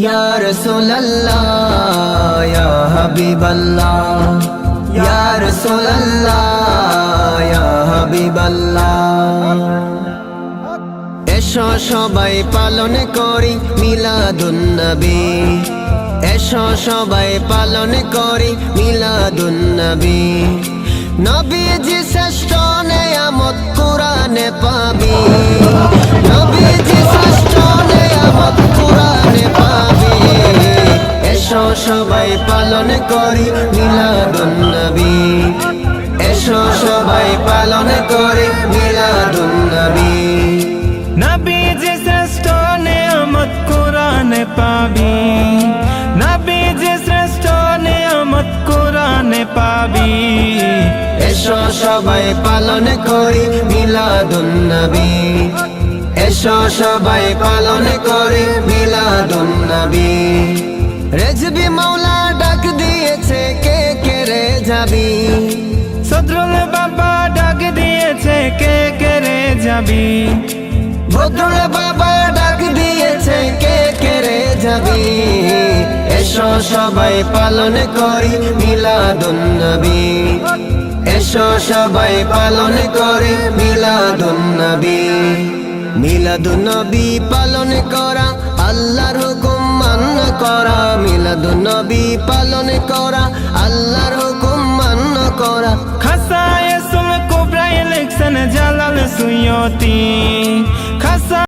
ইয়া রাসূলুল্লাহ ইয়া হাবিবাল্লাহ, ইয়া রাসূলুল্লাহ ইয়া হাবিবাল্লাহ। এসো সবাই পালন করি মিলাদুন নবী, এসো সবাই পালন করি মিলাদুন নবী। নবীজি শ্রেষ্ঠ নেয়ামত কুরআনে পাবি, নবীজি শ্রেষ্ঠ নেয়ামত কুরআনে পাবি। এসো সবাই পালন করি মিলাদুন নবী, এসো সবাই পালন করি মিলাদুন নবী। নবীজি শ্রেষ্ঠ নেয়ামত কুরআনে পাবি, নবীজি শ্রেষ্ঠ নেয়ামত কুরআনে পাবি। এসো সবাই পালন করি মিলাদুন নবী, এসো সবাই পালন করি মিলাদুন নবী। রেজবি মাওলা ডাক দিয়েছে কে কে রে যাবি, সদরুল বাবা ডাক দিয়েছে কে কে রে যাবি। বদরুল বাবা ডাক দিয়েছে কে কে রে যাবি। এসো সবাই পালন করি মিলাদুন নবী, এসো সবাই পালন করি মিলাদুন নবী। মিলাদুন নবী পালন করা আল্লাহর হুকুম মান্য করা, মিলাদুন নবী পালন করা আল্লাহর হুকুম মান্য করা। খাসায়ে সুল কুবরা ইলেকশন জালাল সুয়তি খাসা